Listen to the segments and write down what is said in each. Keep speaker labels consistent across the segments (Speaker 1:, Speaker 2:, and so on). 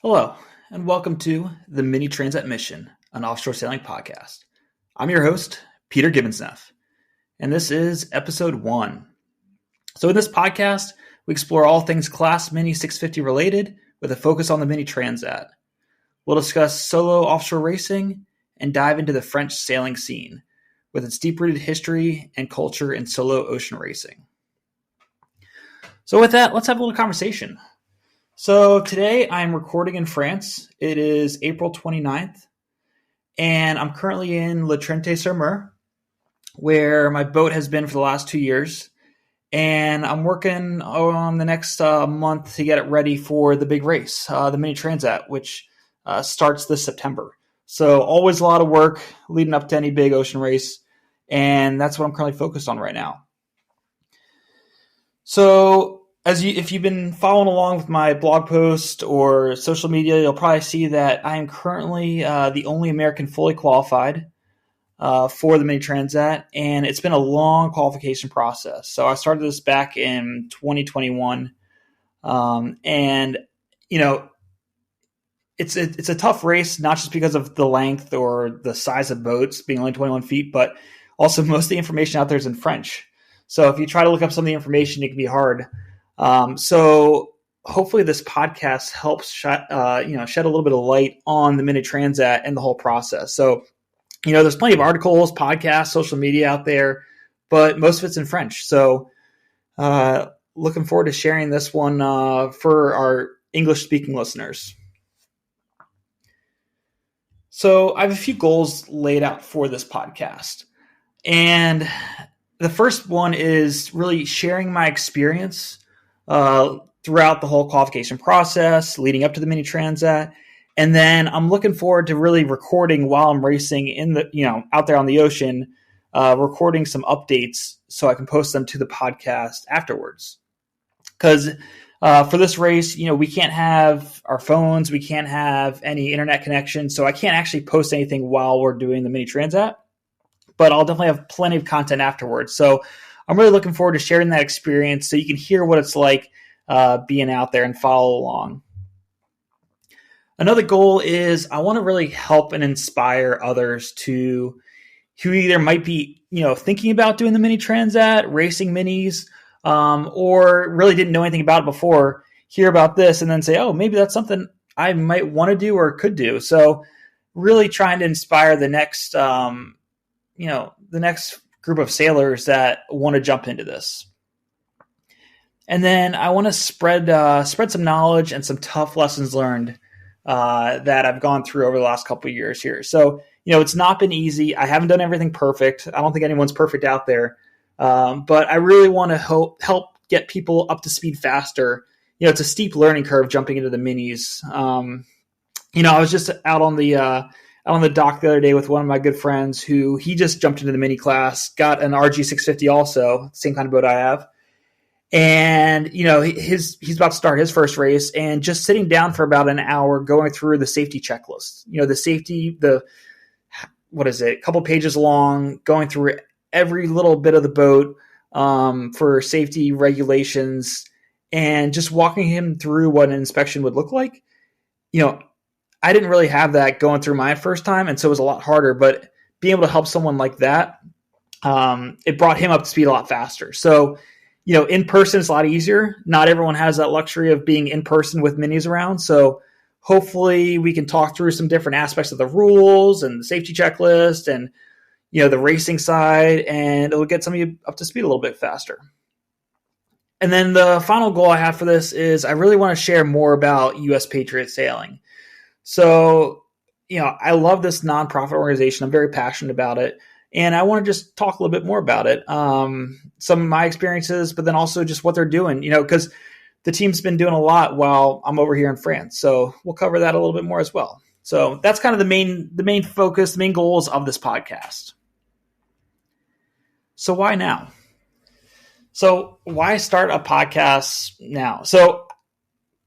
Speaker 1: Hello, and welcome to the Mini Transat Mission, an Offshore Sailing Podcast. I'm your host, Peter Gibbons-Neff, and this is episode 1. So in this podcast, we explore all things Classe Mini 650 related with a focus on the Mini Transat. We'll discuss solo offshore racing and dive into the French sailing scene with its deep-rooted history and culture in solo ocean racing. So with that, let's have a little conversation. So today I'm recording in France. It is April 29th, and I'm currently in Le Trente-sur-Mer, where my boat has been for the last 2 years, and I'm working on the next month to get it ready for the big race, the Mini Transat, which starts this September. So always a lot of work leading up to any big ocean race, and that's what I'm currently focused on right now. So if you've been following along with my blog post or social media, you'll probably see that I am currently the only American fully qualified for the Mini Transat, and it's been a long qualification process. So I started this back in 2021, and it's a tough race, not just because of the length or the size of boats being only 21 feet, but also most of the information out there is in French. So if you try to look up some of the information, it can be hard. So hopefully this podcast helps shed a little bit of light on the Mini Transat and the whole process. So, there's plenty of articles, podcasts, social media out there, but most of it's in French. So, looking forward to sharing this one, for our English speaking listeners. So I have a few goals laid out for this podcast, and the first one is really sharing my experience throughout the whole qualification process leading up to the Mini Transat. And then I'm looking forward to really recording while I'm racing out there on the ocean, recording some updates so I can post them to the podcast afterwards. Because for this race, we can't have our phones, we can't have any internet connection. So I can't actually post anything while we're doing the Mini Transat, but I'll definitely have plenty of content afterwards. So I'm really looking forward to sharing that experience so you can hear what it's like being out there and follow along. Another goal is I want to really help and inspire others who either might be, thinking about doing the Mini Transat, racing minis, or really didn't know anything about it before, hear about this and then say, oh, maybe that's something I might want to do or could do. So really trying to inspire the next, the next group of sailors that want to jump into this. And then I want to spread some knowledge and some tough lessons learned that I've gone through over the last couple of years here. So, it's not been easy. I haven't done everything perfect. I don't think anyone's perfect out there. But I really want to help get people up to speed faster. It's a steep learning curve jumping into the minis. I was just out on the dock the other day with one of my good friends who he just jumped into the mini class, got an RG650 also, same kind of boat I have. And, he's about to start his first race and just sitting down for about an hour going through the safety checklist. A couple pages long, going through every little bit of the boat for safety regulations and just walking him through what an inspection would look like. I didn't really have that going through my first time, and so it was a lot harder. But being able to help someone like that, it brought him up to speed a lot faster. So, in person is a lot easier. Not everyone has that luxury of being in person with minis around. So hopefully we can talk through some different aspects of the rules and the safety checklist and, the racing side, and it'll get some of you up to speed a little bit faster. And then the final goal I have for this is I really want to share more about U.S. Patriot Sailing. So, I love this nonprofit organization. I'm very passionate about it. And I want to just talk a little bit more about it. Some of my experiences, but then also just what they're doing, because the team's been doing a lot while I'm over here in France. So we'll cover that a little bit more as well. So that's kind of the main focus, the main goals of this podcast. So why now? So why start a podcast now? So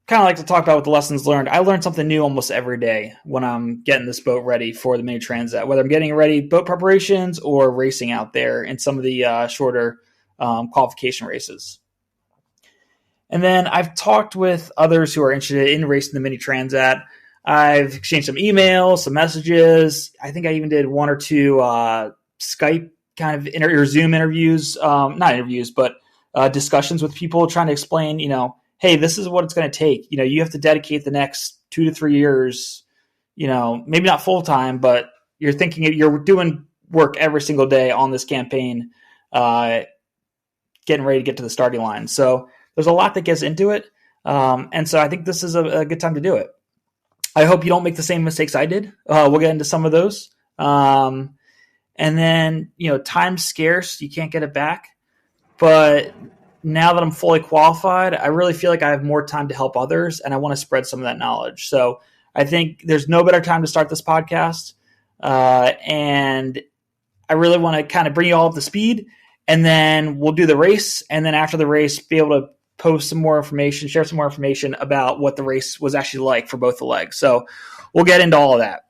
Speaker 1: kind of like to talk about what the lessons learned. I learn something new almost every day when I'm getting this boat ready for the Mini Transat, whether I'm getting ready boat preparations or racing out there in some of the shorter qualification races. And then I've talked with others who are interested in racing the Mini Transat. I've exchanged some emails, some messages. I think I even did one or two Skype kind of or Zoom interviews, not interviews, but discussions with people trying to explain, hey, this is what it's going to take. You have to dedicate the next 2 to 3 years, maybe not full time, but you're doing work every single day on this campaign, getting ready to get to the starting line. So there's a lot that gets into it. And so I think this is a good time to do it. I hope you don't make the same mistakes I did. We'll get into some of those. And then, time's scarce. You can't get it back. But now that I'm fully qualified, I really feel like I have more time to help others, and I want to spread some of that knowledge. So I think there's no better time to start this podcast. And I really want to kind of bring you all up to speed, and then we'll do the race. And then after the race, be able to post some more information, share some more information about what the race was actually like for both the legs. So we'll get into all of that.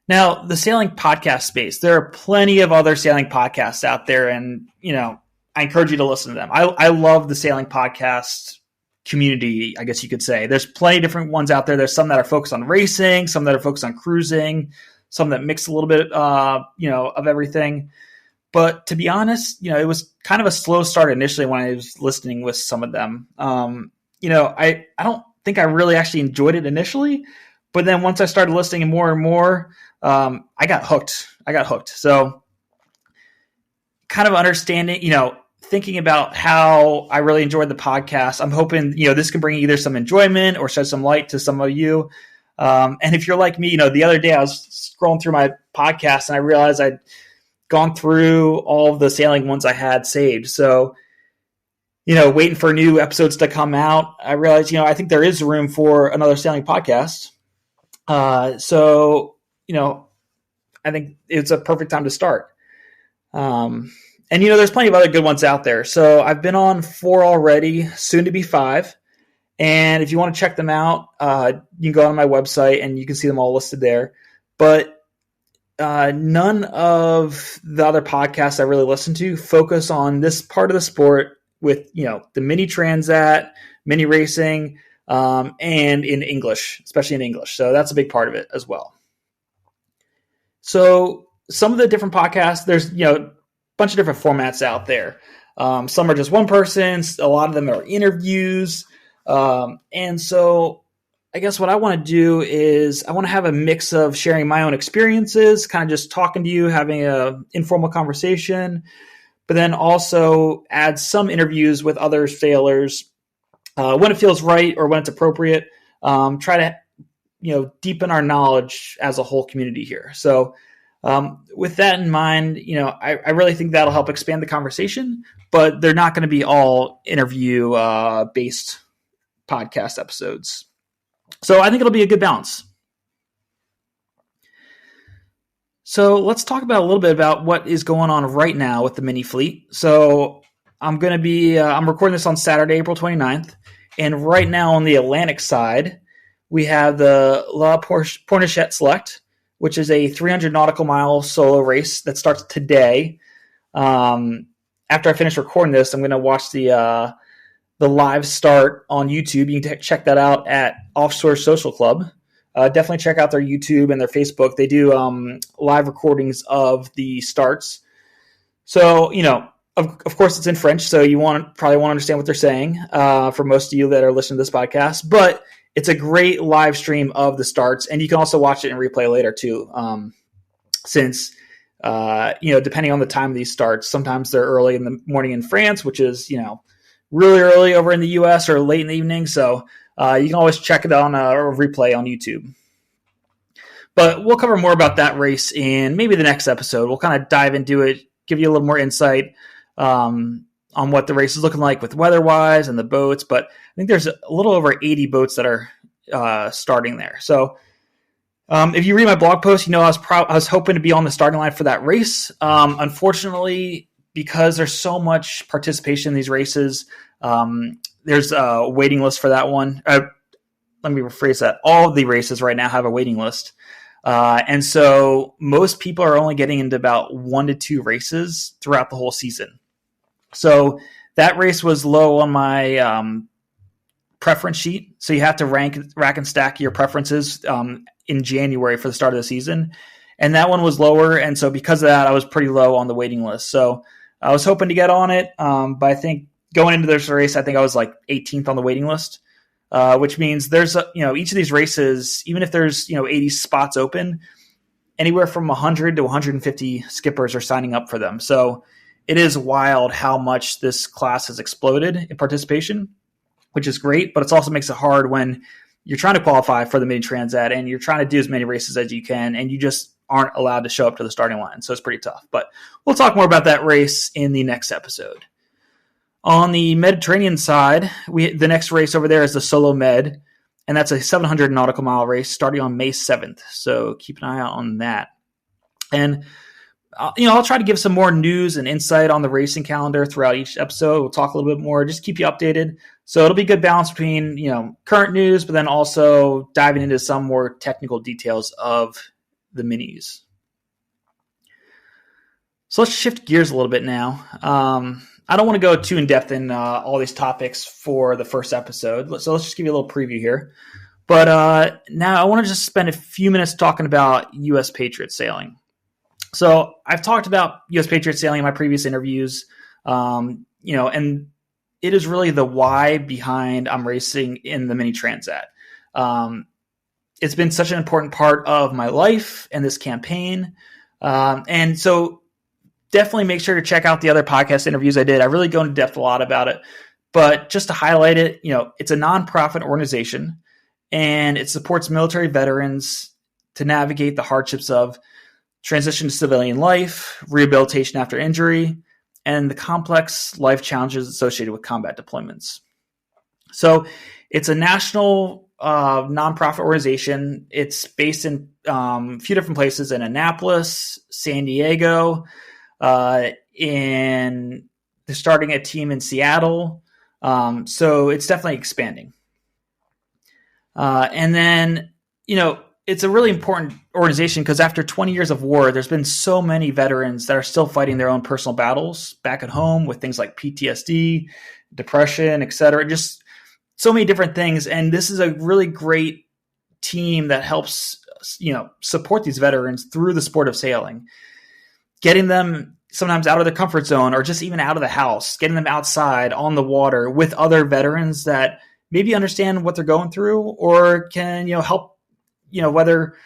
Speaker 1: Now, the sailing podcast space, there are plenty of other sailing podcasts out there, and, I encourage you to listen to them. I love the sailing podcast community, I guess you could say. There's plenty of different ones out there. There's some that are focused on racing, some that are focused on cruising, some that mix a little bit, of everything. But to be honest, it was kind of a slow start initially when I was listening with some of them. I don't think I really actually enjoyed it initially, but then once I started listening more and more, I got hooked. So kind of understanding, thinking about how I really enjoyed the podcast. I'm hoping, this can bring either some enjoyment or shed some light to some of you. And if you're like me, the other day I was scrolling through my podcast and I realized I'd gone through all of the sailing ones I had saved. So, waiting for new episodes to come out, I realized, I think there is room for another sailing podcast. So, I think it's a perfect time to start. And, there's plenty of other good ones out there. So I've been on 4 already, soon to be 5. And if you want to check them out, you can go on my website and you can see them all listed there. But none of the other podcasts I really listen to focus on this part of the sport with, the Mini Transat, mini racing, and in English, especially in English. So that's a big part of it as well. So some of the different podcasts, there's, a bunch of different formats out there. Some are just one person. A lot of them are interviews. And so I guess what I want to do is I want to have a mix of sharing my own experiences, kind of just talking to you, having an informal conversation, but then also add some interviews with other sailors when it feels right or when it's appropriate. Try to, deepen our knowledge as a whole community here. So with that in mind, I really think that'll help expand the conversation, but they're not going to be all interview based podcast episodes. So I think it'll be a good balance. So let's talk about a little bit about what is going on right now with the mini fleet. So I'm recording this on Saturday, April 29th. And right now on the Atlantic side, we have the La Pornichette Select, which is a 300 nautical mile solo race that starts today. After I finish recording this, I'm going to watch the live start on YouTube. You can check that out at Offshore Social Club. Definitely check out their YouTube and their Facebook. They do live recordings of the starts. So, of course, it's in French, so you probably won't understand what they're saying for most of you that are listening to this podcast. But it's a great live stream of the starts, and you can also watch it in replay later too. Since depending on the time of these starts, sometimes they're early in the morning in France, which is really early over in the U.S. or late in the evening. So you can always check it on a replay on YouTube. But we'll cover more about that race in maybe the next episode. We'll kind of dive into it, give you a little more insight on what the race is looking like with weather-wise and the boats. But I think there's a little over 80 boats that are starting there. So if you read my blog post, I was hoping to be on the starting line for that race. Unfortunately, because there's so much participation in these races, there's a waiting list for that one. Let me rephrase that. All of the races right now have a waiting list. And so most people are only getting into about 1 to 2 races throughout the whole season. So That race was low on my preference sheet. So you have to rack and stack your preferences in January for the start of the season. And that one was lower. And so because of that, I was pretty low on the waiting list. So I was hoping to get on it. But I think going into this race, I think I was like 18th on the waiting list, which means there's, each of these races, even if there's, 80 spots open, anywhere from 100 to 150 skippers are signing up for them. So it is wild how much this class has exploded in participation, which is great, but it also makes it hard when you're trying to qualify for the Mini Transat and you're trying to do as many races as you can, and you just aren't allowed to show up to the starting line. So it's pretty tough, but we'll talk more about that race in the next episode. On the Mediterranean side, the next race over there is the Solo Med, and that's a 700 nautical mile race starting on May 7th. So keep an eye out on that. And I'll try to give some more news and insight on the racing calendar throughout each episode. We'll talk a little bit more, just keep you updated. So it'll be a good balance between, current news, but then also diving into some more technical details of the minis. So let's shift gears a little bit now. I don't want to go too in-depth in all these topics for the first episode, so let's just give you a little preview here. But now I want to just spend a few minutes talking about U.S. Patriot Sailing. So I've talked about U.S. Patriot Sailing in my previous interviews, and it is really the why behind I'm racing in the Mini Transat. It's been such an important part of my life and this campaign. And so definitely make sure to check out the other podcast interviews I did. I really go into depth a lot about it. But just to highlight it, it's a nonprofit organization, and it supports military veterans to navigate the hardships of transition to civilian life, rehabilitation after injury, and the complex life challenges associated with combat deployments. So it's a national nonprofit organization. It's based in a few different places in Annapolis, San Diego, they're starting a team in Seattle. So it's definitely expanding. And then, it's a really important organization because after 20 years of war, there's been so many veterans that are still fighting their own personal battles back at home with things like PTSD, depression, et cetera, just so many different things. And this is a really great team that helps, support these veterans through the sport of sailing, getting them sometimes out of their comfort zone or just even out of the house, getting them outside on the water with other veterans that maybe understand what they're going through or can, help, whether,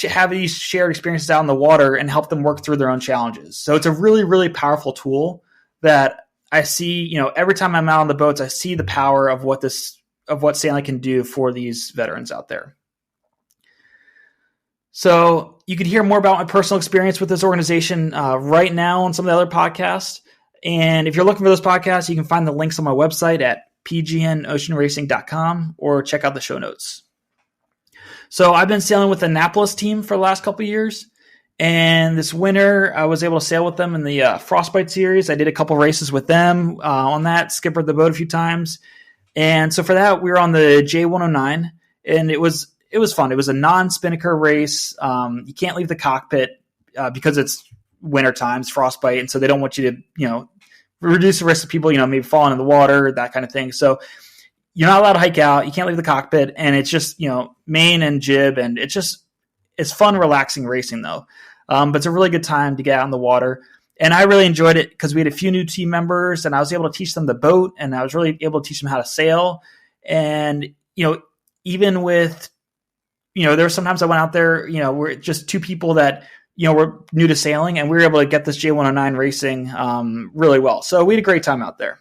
Speaker 1: have these shared experiences out in the water and help them work through their own challenges. So it's a really, really powerful tool that I see, every time I'm out on the boats, I see the power of what sailing can do for these veterans out there. So you can hear more about my personal experience with this organization right now on some of the other podcasts. And if you're looking for those podcasts, you can find the links on my website at pgnoceanracing.com or check out the show notes. So I've been sailing with the Annapolis team for the last couple of years. And this winter, I was able to sail with them in the Frostbite series. I did a couple races with them on that, skippered the boat a few times. And so for that, we were on the J109, and it was fun. It was a non-spinnaker race. You can't leave the cockpit because it's winter times, frostbite, and so they don't want you to, reduce the risk of people, maybe falling in the water, that kind of thing. So you're not allowed to hike out. You can't leave the cockpit, and it's just, main and jib, and it's fun, relaxing racing though. But it's a really good time to get out in the water. And I really enjoyed it because we had a few new team members, and I was able to teach them the boat, and I was really able to teach them how to sail. And, even with, there were sometimes I went out there, we're just two people that, were new to sailing, and we were able to get this J109 racing really well. So we had a great time out there.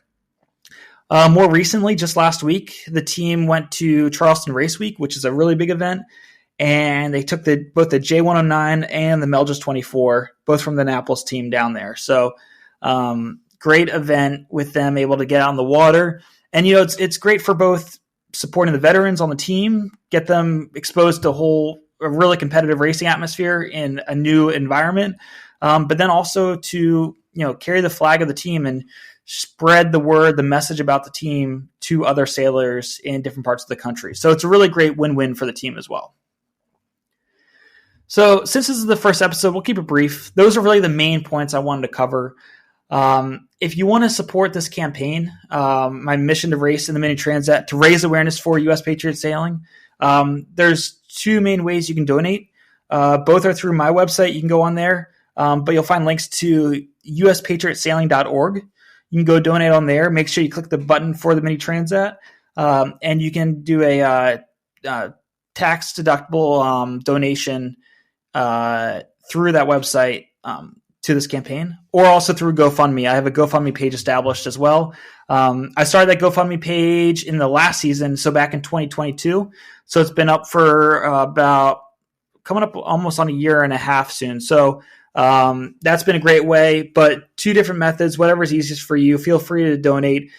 Speaker 1: More recently, just last week, the team went to Charleston Race Week, which is a really big event. And they took both the J109 and the Melges 24, both from the Annapolis team down there. So great event with them able to get out on the water. And, it's great for both supporting the veterans on the team, get them exposed to a really competitive racing atmosphere in a new environment, but then also to, carry the flag of the team and spread the word, the message about the team to other sailors in different parts of the country. So it's a really great win-win for the team as well. So since this is the first episode, we'll keep it brief. Those are really the main points I wanted to cover. If you want to support this campaign, my mission to race in the Mini Transat, to raise awareness for U.S. Patriot Sailing, there's two main ways you can donate. Both are through my website. You can go on there, but you'll find links to uspatriotsailing.org. You can go donate on there. Make sure you click the button for the Mini Transat, and you can do a tax-deductible donation through that website to this campaign, or also through GoFundMe. I have a GoFundMe page established as well. I started that GoFundMe page in the last season, so back in 2022. So it's been up for about coming up almost on a year and a half soon. So that's been a great way, but two different methods, whatever's easiest for you. Feel free to donate.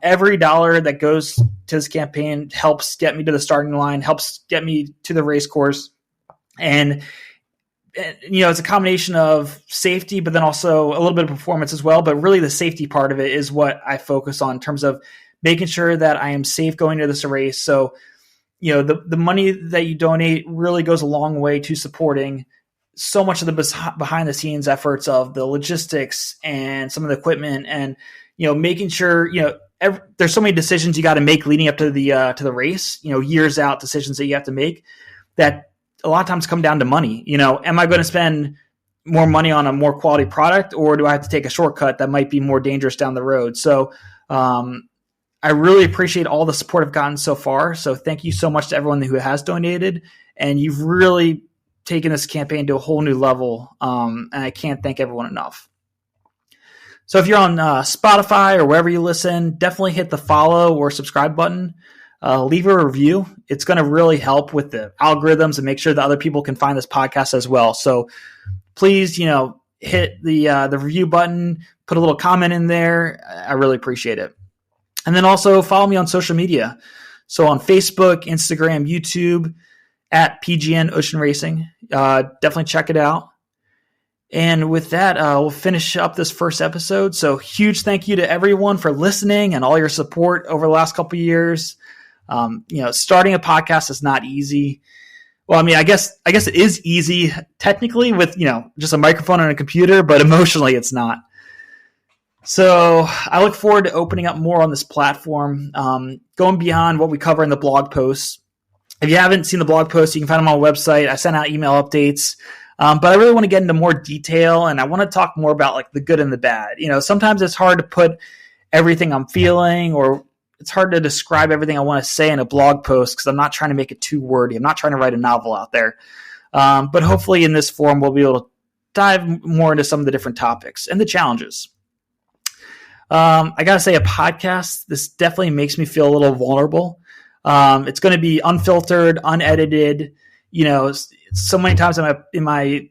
Speaker 1: Every dollar that goes to this campaign helps get me to the starting line, helps get me to the race course. And it's a combination of safety, but then also a little bit of performance as well. But really the safety part of it is what I focus on in terms of making sure that I am safe going to this race. So, the money that you donate really goes a long way to supporting so much of the behind the scenes efforts of the logistics and some of the equipment, and, making sure, there's so many decisions you got to make leading up to the race, years out decisions that you have to make that a lot of times come down to money. Am I going to spend more money on a more quality product, or do I have to take a shortcut that might be more dangerous down the road? So I really appreciate all the support I've gotten so far. So thank you so much to everyone who has donated, and you've really taken this campaign to a whole new level. And I can't thank everyone enough. So if you're on Spotify or wherever you listen, definitely hit the follow or subscribe button. Leave a review. It's going to really help with the algorithms and make sure that other people can find this podcast as well. So please, hit the review button, put a little comment in there. I really appreciate it. And then also follow me on social media. So on Facebook, Instagram, YouTube, at PGN Ocean Racing. Definitely check it out. And with that, we'll finish up this first episode. So huge thank you to everyone for listening and all your support over the last couple of years. Starting a podcast is not easy. Well, I guess it is easy technically with, just a microphone and a computer, but emotionally it's not. So I look forward to opening up more on this platform, going beyond what we cover in the blog posts. If you haven't seen the blog posts, you can find them on my website. I send out email updates, but I really want to get into more detail, and I want to talk more about like the good and the bad. Sometimes it's hard to put everything I'm feeling, or it's hard to describe everything I want to say in a blog post because I'm not trying to make it too wordy. I'm not trying to write a novel out there. But hopefully in this forum, we'll be able to dive more into some of the different topics and the challenges. I got to say, a podcast, this definitely makes me feel a little vulnerable. It's going to be unfiltered, unedited. So many times in my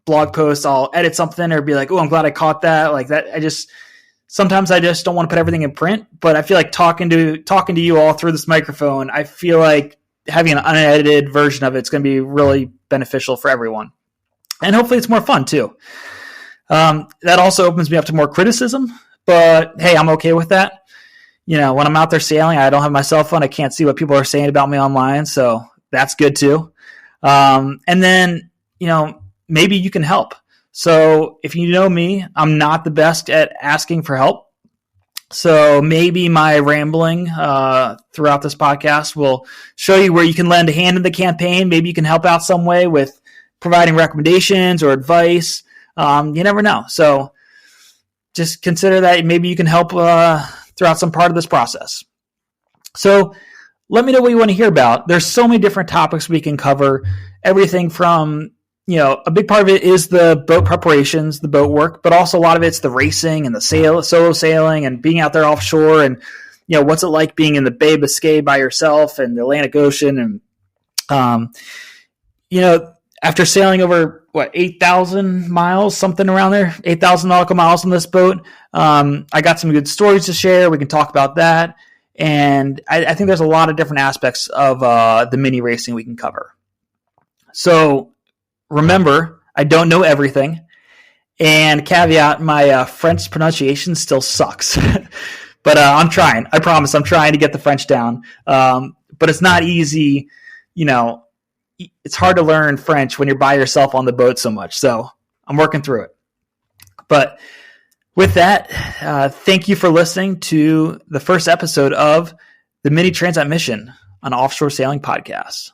Speaker 1: blog posts, I'll edit something or be like, oh, I'm glad I caught that. Like that. Sometimes I just don't want to put everything in print, but I feel like talking to you all through this microphone, I feel like having an unedited version of it's going to be really beneficial for everyone. And hopefully it's more fun too. That also opens me up to more criticism, but hey, I'm okay with that. When I'm out there sailing, I don't have my cell phone. I can't see what people are saying about me online. So that's good too. And then, maybe you can help. So if you know me, I'm not the best at asking for help. So maybe my rambling throughout this podcast will show you where you can lend a hand in the campaign. Maybe you can help out some way with providing recommendations or advice. You never know. So just consider that maybe you can help throughout some part of this process. So let me know what you want to hear about. There's so many different topics we can cover. Everything from, a big part of it is the boat preparations, the boat work, but also a lot of it's the racing and the solo sailing and being out there offshore and, what's it like being in the Bay of Biscay by yourself and the Atlantic Ocean. And, after sailing over 8,000 miles, something around there, 8,000 nautical miles on this boat, I got some good stories to share. We can talk about that. And I think there's a lot of different aspects of the mini racing we can cover. So remember, I don't know everything. And caveat, my French pronunciation still sucks. But I'm trying. I promise I'm trying to get the French down. But it's not easy. It's hard to learn French when you're by yourself on the boat so much. So I'm working through it. But With that, thank you for listening to the first episode of the Mini Transat Mission on Offshore Sailing Podcast.